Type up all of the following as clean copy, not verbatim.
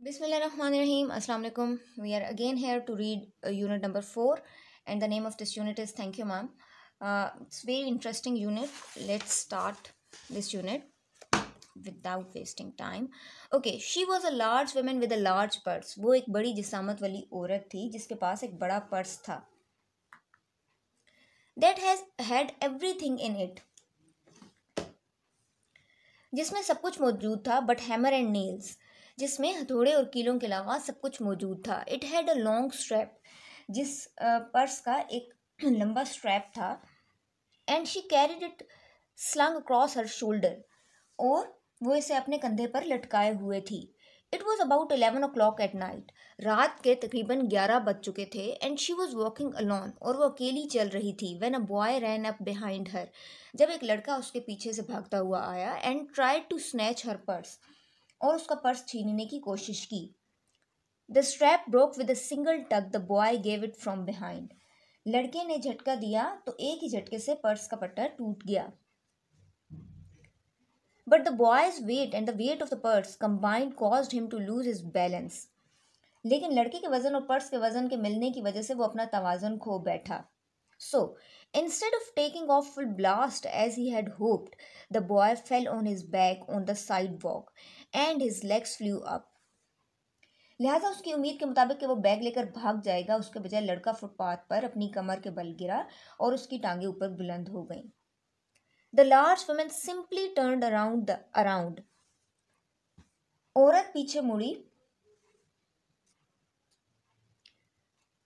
Bismillahirrahmanirrahim. Assalamu alaikum. We are again here to read unit number 4, and the name of this unit is Thank You Ma'am. It's very interesting unit. Let's start this unit without wasting time. Okay, she was a large woman with a large purse. वो एक बड़ी जिसामत वाली औरत थी जिसके पास एक बड़ा purse था. That has had everything in it. जिसमें सब कुछ मौजूद था, but hammer and nails. जिसमें हथौड़े और कीलों के अलावा सब कुछ मौजूद था. It had a long strap. जिस पर्स का एक लंबा स्ट्रैप था. And she carried it slung across her shoulder. और वो इसे अपने कंधे पर लटकाए हुए थी. It was about 11 o'clock at night. रात के तकरीबन 11 बज चुके थे. And she was walking alone. और वो अकेली चल रही थी. When a boy ran up behind her. जब एक लड़का उसके पीछे से भागता हुआ आया. And tried to snatch her purse. और उसका पर्स छीनने की कोशिश की. The strap broke with a single tug. The boy gave it from behind. लड़के ने झटका दिया तो एक ही झटके से पर्स का पट्टा टूट गया. But the boy's weight and the weight of the purse combined caused him to lose his balance. लेकिन लड़के के वजन और पर्स के वजन के मिलने की वजह से वो अपना तवाज़ुन खो बैठा. So, instead of taking off full blast as he had hoped, the boy fell on his back on the sidewalk and his legs flew up. लिहाजा उसकी उम्मीद के मुताबिक कि वो बैग लेकर भाग जाएगा, उसके बजाय लड़का फुटपाथ पर अपनी कमर के बल गिरा और उसकी टांगें ऊपर बुलंद हो गईं. The large woman simply turned around. औरत पीछे मुड़ी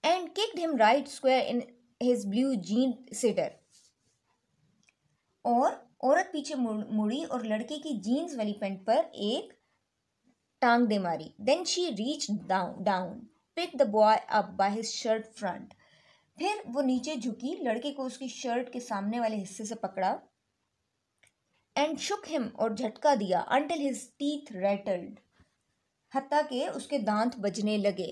and kicked him right square in his blue jean sitter. और औरत पीछे मुड़ी और लड़के की जीन्स वाली पैंट पर एक टांग दे मारी. Then she reached down, picked the boy up by his shirt front. फिर वो नीचे झुकी, लड़के को उसकी शर्ट के सामने वाले हिस्से से पकड़ा. And shook him और झटका दिया until his teeth rattled. हत्ता के उसके दांत बजने लगे.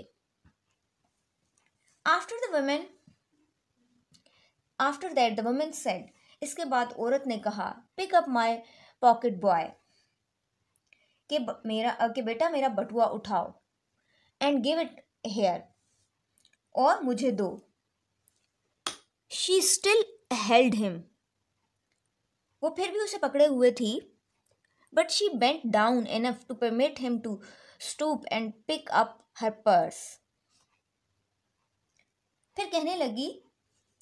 After that the woman said. इसके बाद औरत ने कहा, pick up my pocket boy. कि बेटा मेरा बटुआ उठाओ. And give it here. और मुझे दो. She still held him. वो फिर भी उसे पकड़े हुए थी. But she bent down enough to permit him to stoop and pick up her purse. फिर कहने लगी,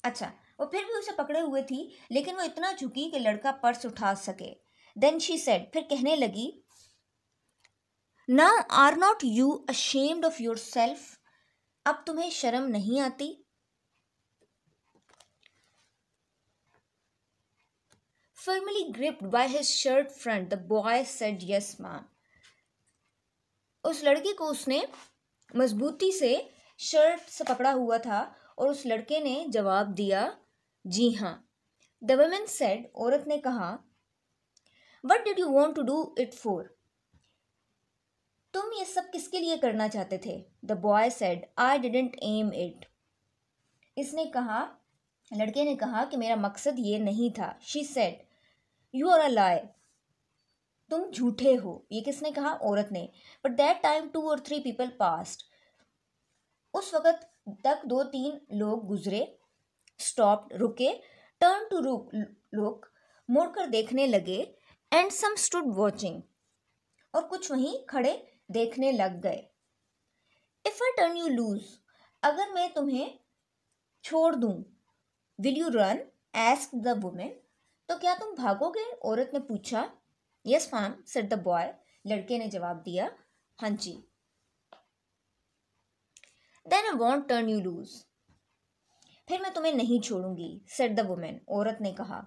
अच्छा, वो फिर भी उसे पकड़े हुए थी लेकिन वो इतना झुकी कि लड़का पर्स उठा सके. Then she said, फिर कहने लगी, Now are not you ashamed of yourself? अब तुम्हें शर्म नहीं आती? Firmly gripped by his shirt front, the boy said, Yes, ma'am. उस लड़के को उसने मजबूती से शर्ट से पकड़ा हुआ था और उस लड़के ने जवाब दिया, जी हाँ. The woman said, औरत ने कहा, What did you want to do it for? तुम ये सब किसके लिए करना चाहते थे? The boy said, I didn't aim it. इसने कहा, लड़के ने कहा कि मेरा मकसद ये नहीं था. She said, You are a liar. तुम झूठे हो. ये किसने कहा? औरत ने. But that time 2 or 3 people passed. उस वक़्त तक 2-3 लोग गुजरे. Stopped, रुके. Turned to look, मुड़कर देखने लगे. And some stood watching. और कुछ वहीं खड़े देखने लग गए. If I turn you loose, अगर मैं तुम्हें छोड़ दूं, will you run? asked the woman. तो क्या तुम भागोगे? औरत ने पूछा. Yes, ma'am, said the boy. लड़के ने जवाब दिया, हाँ जी. Then I won't turn you loose. फिर मैं तुम्हें नहीं छोड़ूंगी, said the woman. औरत ने कहा.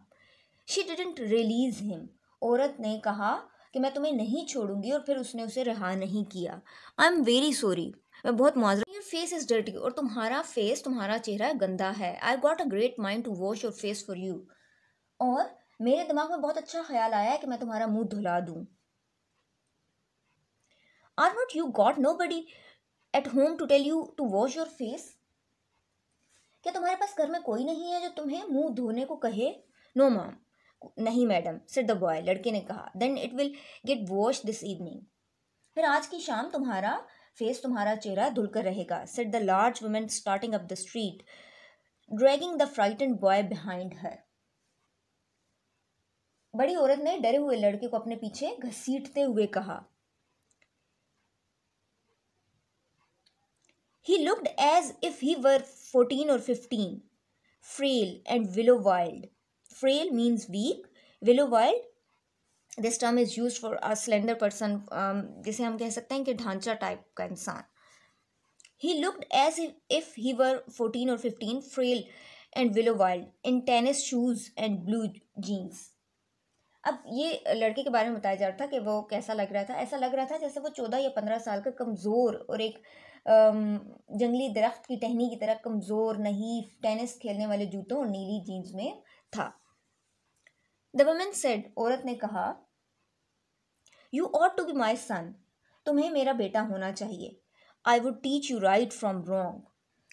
She didn't release him. औरत ने कहा कि मैं तुम्हें नहीं छोड़ूंगी और फिर उसने उसे रिहा नहीं किया. I am very sorry. मैं बहुत माजूर. Your face is dirty. और तुम्हारा चेहरा गंदा है. I got a great mind to wash your face for you. और मेरे दिमाग में बहुत अच्छा ख्याल आया है कि मैं तुम्हारा मुंह धुला दूं. Are not you got nobody at home to tell you to wash your face? क्या तुम्हारे पास घर में कोई नहीं है जो तुम्हें मुंह धोने को कहे? No, ma'am. नहीं मैडम, said the boy. लड़के ने कहा. Then it will get washed this evening. फिर आज की शाम तुम्हारा फेस तुम्हारा चेहरा धुलकर रहेगा, said the large woman starting up the street, dragging the frightened boy behind her. बड़ी औरत ने डरे हुए लड़के को अपने पीछे घसीटते हुए कहा. He looked as if he were 14 or 15, frail and willow-wilded. Frail means weak, willow-wilded. This term is used for a slender person, जिसे हम कह सकते हैं कि ढांचा टाइप का इंसान. He looked as if he were 14 or 15, frail and willow-wilded, in tennis shoes and blue jeans. अब ये लड़के के बारे में बताया जा रहा था कि वो कैसा लग रहा था. ऐसा लग रहा था जैसे वो 14 या 15 साल का कमज़ोर और एक जंगली दरख्त की टहनी की तरह कमज़ोर नहीफ टेनिस खेलने वाले जूतों और नीली जीन्स में था. द वुमन सेड, औरत ने कहा, you ought to be my son, तुम्हें मेरा बेटा होना चाहिए. I would teach you right from wrong,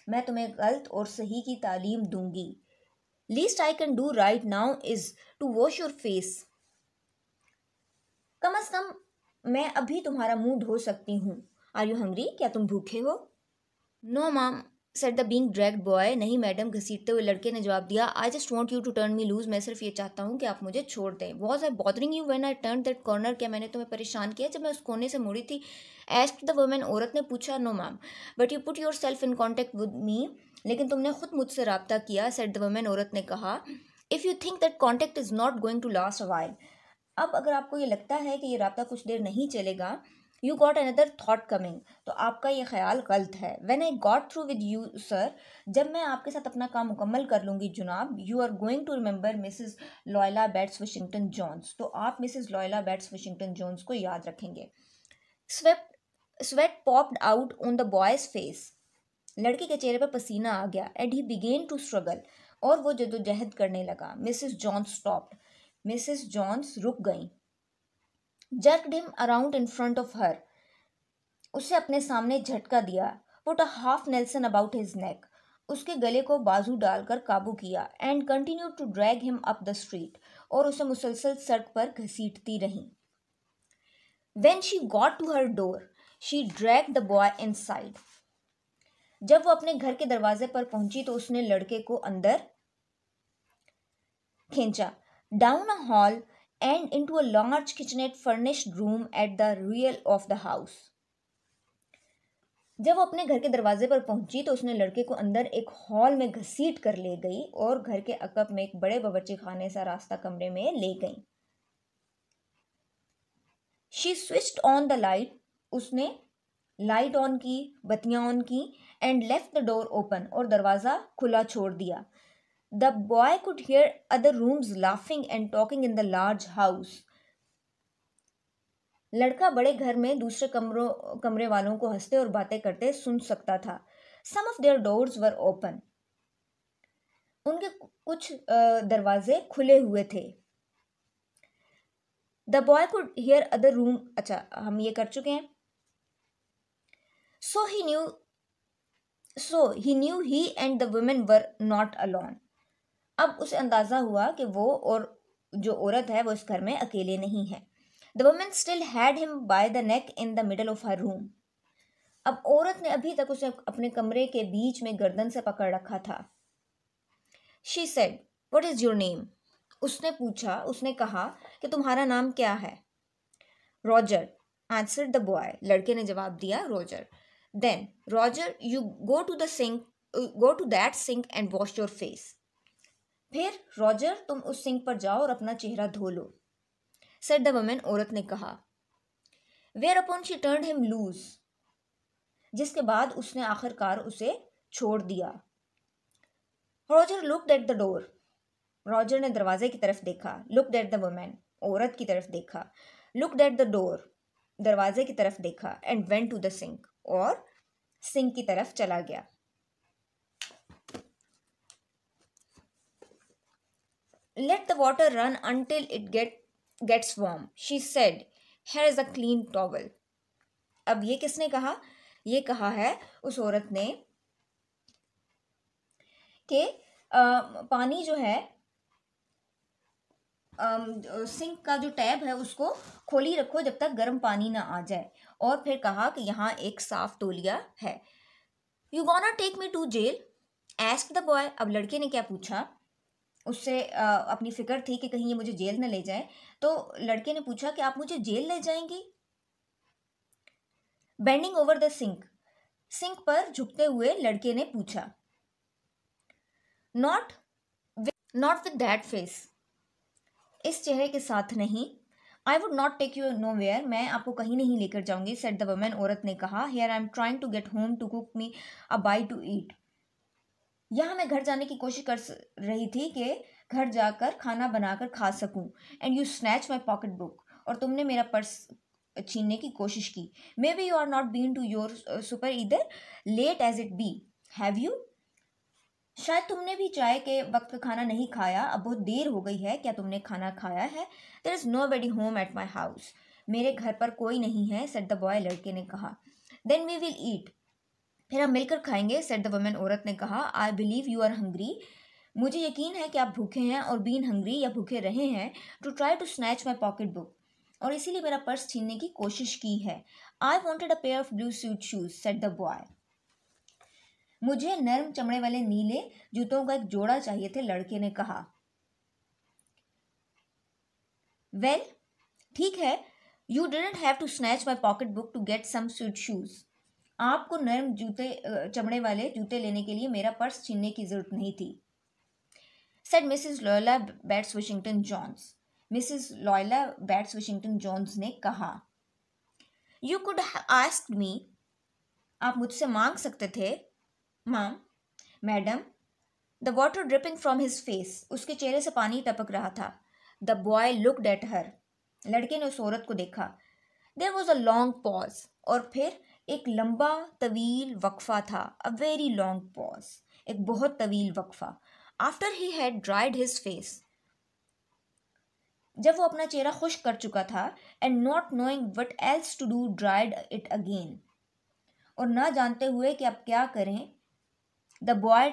मैं तुम्हें गलत और सही की तालीम दूंगी. Least I can do right now is to wash your face, कम अज कम मैं अभी तुम्हारा मुंह धो सकती हूँ. आर यू हंग्री, क्या तुम भूखे हो? No ma'am, said the being dragged boy. नहीं मैडम, घसीटते हुए लड़के ने जवाब दिया. I just want you to turn me loose, मैं सिर्फ ये चाहता हूँ कि आप मुझे छोड़ दें. Was I bothering you when I turn that corner, क्या मैंने तुम्हें परेशान किया जब मैं उस कोने से मुड़ी थी? एस्क्ड द वुमन, औरत ने पूछा. No ma'am, but you put yourself in contact with me, लेकिन तुमने खुद मुझसे रब्ता किया. सेड द वुमन, औरत ने कहा. If you think that contact is not going to last a while, अब अगर आपको ये लगता है कि ये रब्ता कुछ देर नहीं चलेगा, you got another thought coming, तो आपका ये ख्याल गलत है. When I got through with you sir, जब मैं आपके साथ अपना काम मुकम्मल कर लूँगी जनाब, you are going to remember Mrs Loella Bates Washington Jones, तो आप Mrs Loella Bates Washington Jones को याद रखेंगे. Sweat popped out on the boy's face, लड़के के चेहरे पर पसीना आ गया. And he began to struggle, और वो जद्दोजहद करने लगा. Mrs Jones stopped, Mrs Jones रुक गई. jerked him around in front of her, उसे अपने सामने झटका दिया. put a half Nelson about his neck, उसके गले को बाजू डालकर काबू किया. and continued to drag him up the street, और उसे मुसलसल सड़क पर घसीटती रही. when she got to her door, she dragged the boy inside, जब वो अपने घर के दरवाजे पर पहुंची तो उसने लड़के को अंदर खींचा. down a hall and into a large kitchenette furnished room at the rear of the house, जब वो अपने घर के दरवाजे पर पहुंची तो उसने लड़के को अंदर एक हॉल में घसीट कर ले गई और घर के अकब में एक बड़े बावर्ची खाने सा रास्ता कमरे में ले गई. She switched on the light, उसने लाइट ऑन की, बत्तियां ऑन की. and left the door open, और दरवाजा खुला छोड़ दिया. The boy could hear other rooms laughing and talking in the large house. लड़का बड़े घर में दूसरे कमरे वालों को हंसते और बातें करते सुन सकता था. Some of their doors were open. उनके कुछ दरवाजे खुले हुए थे. The boy could hear other room. अच्छा, हम ये कर चुके हैं. So he knew he and the women were not alone. अब उसे अंदाज़ा हुआ कि वो और जो औरत है वो इस घर में अकेले नहीं है. The woman still had him by the neck in the middle of her room, अब औरत ने अभी तक उसे अपने कमरे के बीच में गर्दन से पकड़ रखा था. She said, what is your name, उसने पूछा, उसने कहा कि तुम्हारा नाम क्या है. रॉजर, आंसर्ड द बॉय, लड़के ने जवाब दिया, Roger. Then Roger, you go to that sink and wash your face, फिर रॉजर तुम उस सिंक पर जाओ और अपना चेहरा धो लो. सेड द वुमन, औरत ने कहा. Whereupon she turned him loose, जिसके बाद उसने आखिरकार उसे छोड़ दिया. Roger looked at the door, Roger ने दरवाजे की तरफ देखा. लुक्ड एट द वुमन, औरत की तरफ देखा. लुक्ड एट द डोर, दरवाजे की तरफ देखा. And went to the sink, और सिंक की तरफ चला गया. Let the water run until it gets warm, she said. Here is a clean towel. अब ये किसने कहा? ये कहा है उस औरत ने कि पानी जो है सिंक का जो टैब है उसको खोली रखो जब तक गर्म पानी ना आ जाए. और फिर कहा कि यहाँ एक साफ तौलिया है। You gonna take me to jail? Asked the boy. अब लड़के ने क्या पूछा, उससे अपनी फिक्र थी कि कहीं ये मुझे जेल न ले जाए, तो लड़के ने पूछा कि आप मुझे जेल ले जाएंगी? Bending over the sink, sink पर झुकते हुए लड़के ने पूछा। Not not with that face, इस चेहरे के साथ नहीं। I would not take you nowhere, मैं आपको कहीं नहीं लेकर जाऊंगी, सेड द वुमन, औरत ने कहा। Here I am trying to get home to cook me a bite to eat, यहाँ मैं घर जाने की कोशिश कर रही थी कि घर जाकर खाना बनाकर खा सकूं। And you snatch my pocket book, और तुमने मेरा पर्स छीनने की कोशिश की। May be you are not been to your super either late as it be, have you? शायद तुमने भी चाय के वक्त का खाना नहीं खाया, अब बहुत देर हो गई है, क्या तुमने खाना खाया है? There is nobody home at my house, मेरे घर पर कोई नहीं है, सेड द बॉय, लड़के ने कहा। देन वी विल ईट, फिर हम मिलकर खाएंगे, सेड द वुमन, औरत ने कहा। I believe you are hungry, मुझे यकीन है कि आप भूखे हैं, और बीन हंग्री, या भूखे रहे हैं, to try to snatch my pocket book, और इसीलिए मेरा पर्स छीनने की कोशिश की है। I wanted a pair of blue suede shoes, said the boy, मुझे नर्म चमड़े वाले नीले जूतों का एक जोड़ा चाहिए थे, लड़के ने कहा। वेल, ठीक है, you didn't have to snatch my pocket book to get some suede shoes, आपको नर्म चमड़े वाले जूते लेने के लिए मेरा पर्स छीनने की जरूरत नहीं थी, said Mrs Luella Bates Washington Jones, Mrs Luella Bates Washington Jones ने कहा। यू कुड आस्क्ड मी, आप मुझसे मांग सकते थे, ma'am, madam. The water dripping from his face, उसके चेहरे से पानी टपक रहा था। The boy looked at her, लड़के ने उस औरत को देखा। There was a long pause, और फिर एक लंबा तवील वक्फा था, अ वेरी लॉन्ग पॉज, एक बहुत तवील वक्फा। After he had dried his face, जब वो अपना चेहरा खुश्क कर चुका था, and not knowing what else to do dried it again, और ना जानते हुए कि अब क्या करें, the boy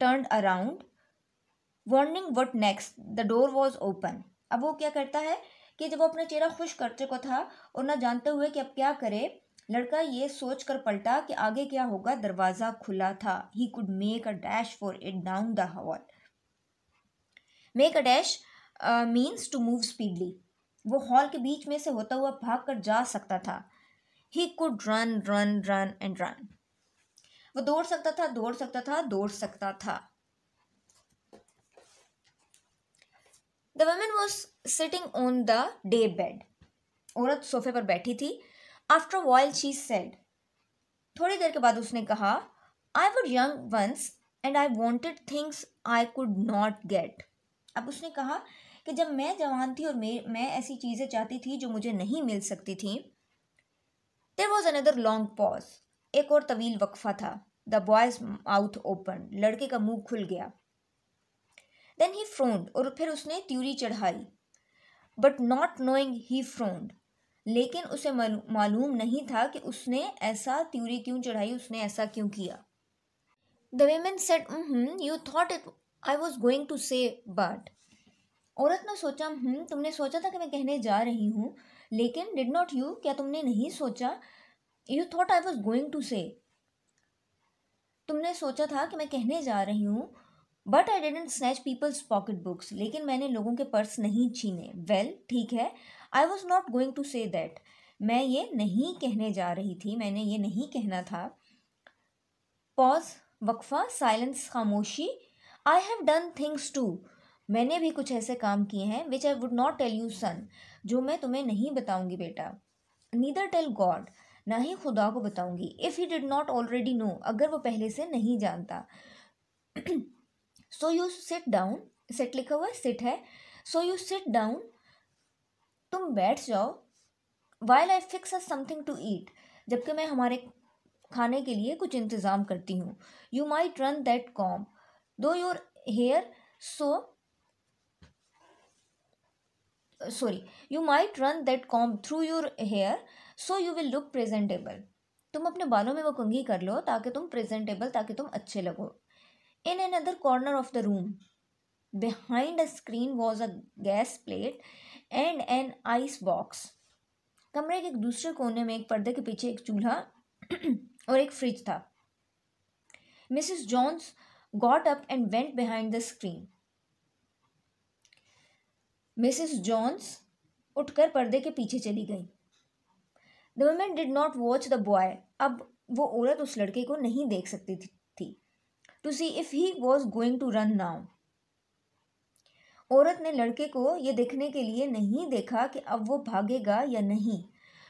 turned around wondering what next, the door was open. अब वो क्या करता है कि जब वो अपना चेहरा खुश कर चुका था और ना जानते हुए कि अब क्या करे, लड़का ये सोच कर पलटा कि आगे क्या होगा, दरवाज़ा खुला था। He could make a dash for it down the hall, make a dash means to move speedily, वो हॉल के बीच में से होता हुआ भाग कर जा सकता था। He could run run run and run, वो दौड़ सकता था, दौड़ सकता था, दौड़ सकता था। The woman was sitting on the day bed, औरत सोफे पर बैठी थी। After a while she said, थोड़ी देर के बाद उसने कहा, I was young once and I wanted things I could not get. अब उसने कहा कि जब मैं जवान थी और मैं ऐसी चीज़ें चाहती थी जो मुझे नहीं मिल सकती थी। There was another long pause, एक और तवील वक्फा था। The boy's mouth opened, लड़के का मुंह खुल गया। Then he frowned, और फिर उसने त्यूरी चढ़ाई। But not knowing he frowned, लेकिन उसे मालूम नहीं था कि उसने ऐसा त्यूरी क्यों चढ़ाई, उसने ऐसा क्यों किया। The woman said, you thought it I was going to say, but, औरत ने सोचा, तुमने सोचा था कि मैं कहने जा रही हूँ, लेकिन did not you, क्या तुमने नहीं सोचा, you thought I was going to say, तुमने सोचा था कि मैं कहने जा रही हूँ, but I didn't snatch people's pocket books, लेकिन मैंने लोगों के पर्स नहीं छीने। वेल, ठीक है, I was not going to say that, मैं ये नहीं कहने जा रही थी, मैंने ये नहीं कहना था। पॉज, वक्फा, साइलेंस, खामोशी। I have done things too, मैंने भी कुछ ऐसे काम किए हैं, which I would not tell you son, जो मैं तुम्हें नहीं बताऊंगी बेटा। नीदर टेल गॉड, ना ही खुदा को बताऊंगी। If he did not already know, अगर वो पहले से नहीं जानता। So you sit down, sit लिखा हुआ है, सिट है। सो यू सिट डाउन, तुम बैठ जाओ। While I fix us something to eat, जबकि मैं हमारे खाने के लिए कुछ इंतज़ाम करती हूँ। You might run that comb to your hair so sorry you might run that comb through your hair so you will look presentable, तुम अपने बालों में वो कंघी कर लो ताकि तुम प्रेजेंटेबल, ताकि तुम अच्छे लगो। In another corner of the room, behind a screen, was a gas plate and an ice box. कमरे के एक दूसरे कोने में एक पर्दे के पीछे एक चूल्हा और एक फ्रिज था। Mrs Jones got up and went behind the screen. मिसेस जॉन्स उठकर पर्दे के पीछे चली गई। The woman did not watch the boy. अब वो औरत उस लड़के को नहीं देख सकती थी to see if he was going to run now. औरत ने लड़के को यह देखने के लिए नहीं देखा कि अब वो भागेगा या नहीं।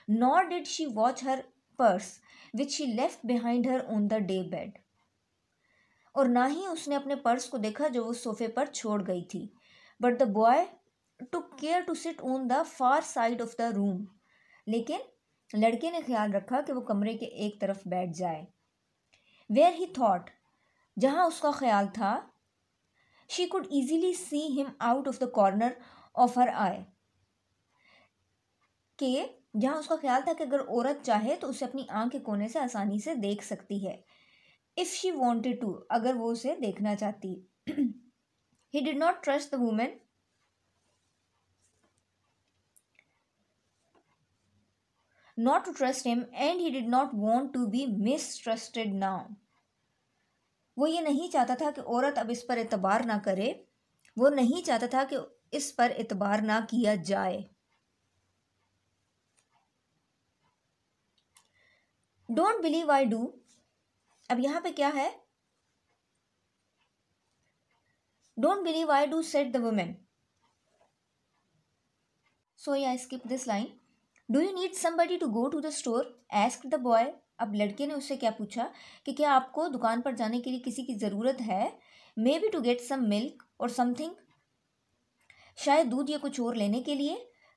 Nor did she watch her purse which she left behind her on the day bed. और ना ही उसने अपने पर्स को देखा जो वो सोफे पर छोड़ गई थी। But the boy took care to sit on the far side of the room. लेकिन लड़के ने ख्याल रखा कि वो कमरे के एक तरफ बैठ जाए। वेयर ही थॉट, जहाँ उसका ख्याल था, she could easily see him out of the corner of her eye. कि जहाँ उसका ख्याल था कि अगर औरत चाहे तो उसे अपनी आंख के कोने से आसानी से देख सकती है। इफ शी वॉन्टेड टू, अगर वो उसे देखना चाहती। ही did not trust the women not to trust him and he did not want to be mistrusted now. वो ये नहीं चाहता था कि औरत अब इस पर एतबार ना करे। वो नहीं चाहता था कि इस पर एतबार ना किया जाए। Don't believe I do. अब यहाँ पे क्या है? Don't believe I do, said the woman. So yeah, skip this line. Do you need somebody to go to the store? Asked the boy. अब लड़के ने उससे क्या पूछा कि क्या आपको दुकान पर जाने के लिए किसी की ज़रूरत है? Maybe to get some milk or something. शायद दूध या कुछ और लेने के लिए।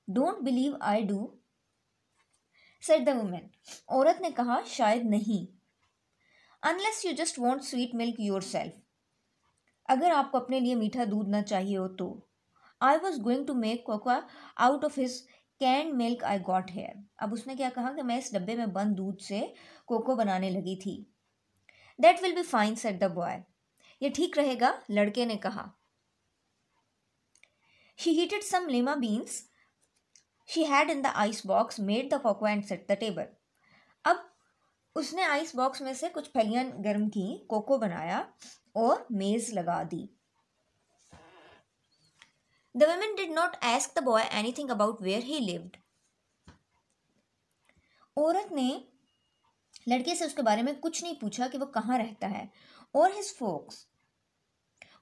Don't believe I do, said the woman. औरत ने कहा शायद नहीं। Unless you just want sweet milk yourself. अगर आपको अपने लिए मीठा दूध ना चाहिए हो तो। I was going to make cocoa out of his canned milk I got here. अब उसने क्या कहा कि मैं इस डब्बे में बंद दूध से कोको बनाने लगी थी। That will be fine, said the boy. ये ठीक रहेगा, लड़के ने कहा। She heated some lima beans she had in the ice box, made the cocoa and set the table. अब उसने आइस बॉक्स में से कुछ फलियां गर्म की, कोको बनाया और मेज लगा दी। The woman did not ask the boy anything about where he lived. औरत ने लड़के से उसके बारे में कुछ नहीं पूछा कि वो कहाँ रहता है, और his folks,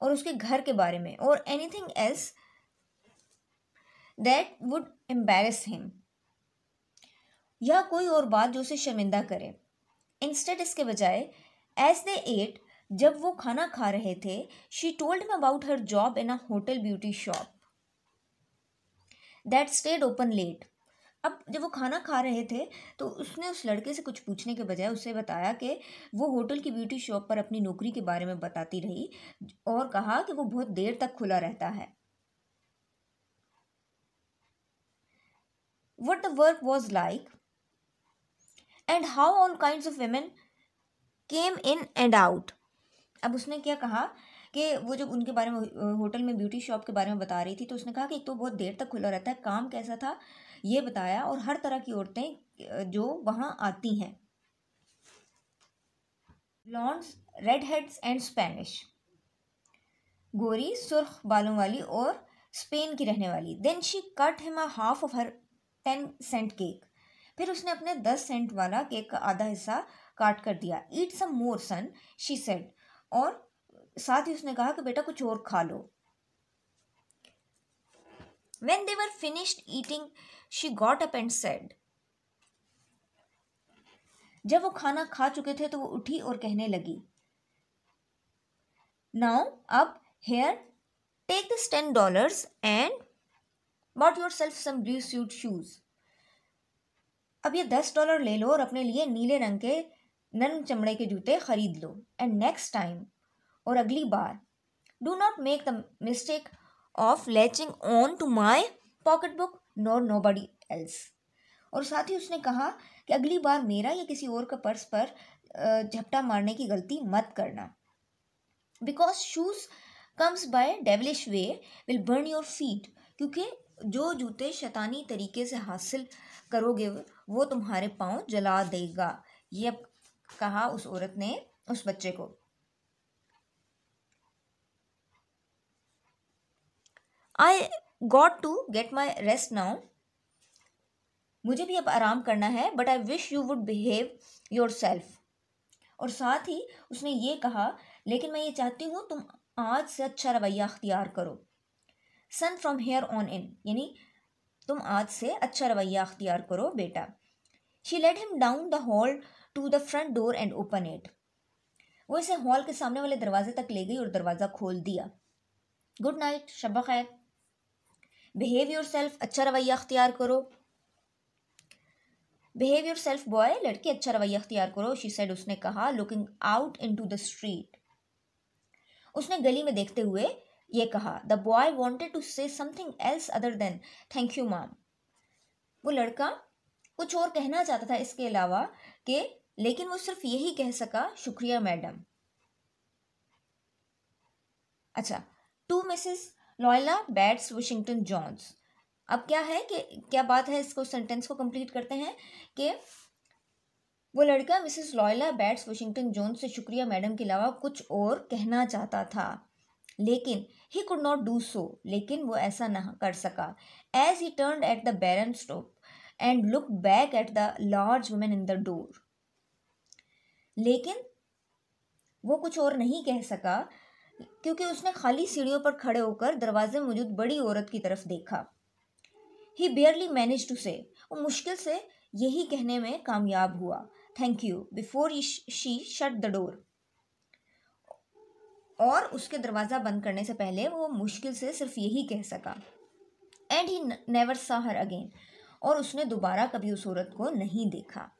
और उसके घर के बारे में, और anything else that would embarrass him, या कोई और बात जो उसे शर्मिंदा करे। Instead, इसके बजाय, as they ate, जब वो खाना खा रहे थे, she told him about her job in a hotel beauty shop that stayed open late. अब जब वो खाना खा रहे थे तो उसने उस लड़के से कुछ पूछने के बजाय उससे बताया कि वो होटल की ब्यूटी शॉप पर अपनी नौकरी के बारे में बताती रही और कहा कि वो बहुत देर तक खुला रहता है। What the work was like and how all kinds of women came in and out. अब उसने क्या कहा कि वो जब उनके बारे में होटल में ब्यूटी शॉप के बारे में बता रही थी तो उसने कहा कि एक तो बहुत देर तक खुला रहता है, काम कैसा था ये बताया, और हर तरह की औरतें जो वहाँ आती हैं। Blondes, red heads and Spanish, गोरी सुर्ख बालों वाली और स्पेन की रहने वाली। Then she cut him a half of her 10 cent cake. फिर उसने अपने 10 सेंट वाला केक का आधा हिस्सा काट कर दिया। ईट सम मोर सन, शी सेड, और साथ ही उसने कहा कि बेटा कुछ और खा लो। When they were finished eating, she got up and said. जब वो खाना खा चुके थे तो वो उठी और कहने लगी, Now, अब, here, take this $10 and bought yourself some blue suede shoes. अब ये $10 ले लो और अपने लिए नीले रंग के नरम चमड़े के जूते खरीद लो। And next time, और अगली बार, do not make the mistake of latching on to my pocketbook nor nobody else. और साथ ही उसने कहा कि अगली बार मेरा या किसी और का पर्स पर झपटा मारने की गलती मत करना। Because shoes comes by devilish way will burn your feet. क्योंकि जो जूते शैतानी तरीके से हासिल करोगे वो तुम्हारे पाँव जला देगा। ये अब कहा उस औरत ने उस बच्चे को। I got to get my rest now, मुझे भी अब आराम करना है, but I wish you would behave yourself. और साथ ही उसने ये कहा, लेकिन मैं ये चाहती हूँ तुम आज से अच्छा रवैया अख्तियार करो। Son from here on in, यानी तुम आज से अच्छा रवैया अख्तियार करो बेटा। She led him down the hall to the front door and open it, वो इसे हॉल के सामने वाले दरवाजे तक ले गई और दरवाज़ा खोल दिया। गुड नाइट, शब खैर। बिहेव योर सेल्फ, अच्छा रवैया अख्तियार करो। बिहेव योर सेल्फ बॉय, लड़के अच्छा रवैया अख्तियार करो, शी सेड, उसने कहा, looking out into the street, उसने गली में देखते हुए ये कहा। The boy wanted to say something else other than thank you ma'am, वो लड़का कुछ और कहना चाहता था इसके अलावा कि, लेकिन वो सिर्फ यही कह सका, शुक्रिया मैडम। अच्छा, to Mrs Luella Bates Washington Jones, अब क्या है कि क्या बात है, इसको सेंटेंस को कंप्लीट करते हैं कि वो लड़का Mrs Luella Bates Washington Jones से शुक्रिया मैडम के अलावा कुछ और कहना चाहता था, लेकिन he could not do so, लेकिन वो ऐसा ना कर सका। As he turned at the barren stop and look back at the large women in the door, लेकिन वो कुछ और नहीं कह सका क्योंकि उसने खाली सीढ़ियों पर खड़े होकर दरवाजे में मौजूद बड़ी औरत की तरफ देखा। ही बेयरली मैनेज टू से, वो मुश्किल से यही कहने में कामयाब हुआ, thank you, before she shut the door, और उसके दरवाज़ा बंद करने से पहले वो मुश्किल से सिर्फ यही कह सका। एंड ही नेवर सा हर अगेन, और उसने दोबारा कभी उस औरत को नहीं देखा।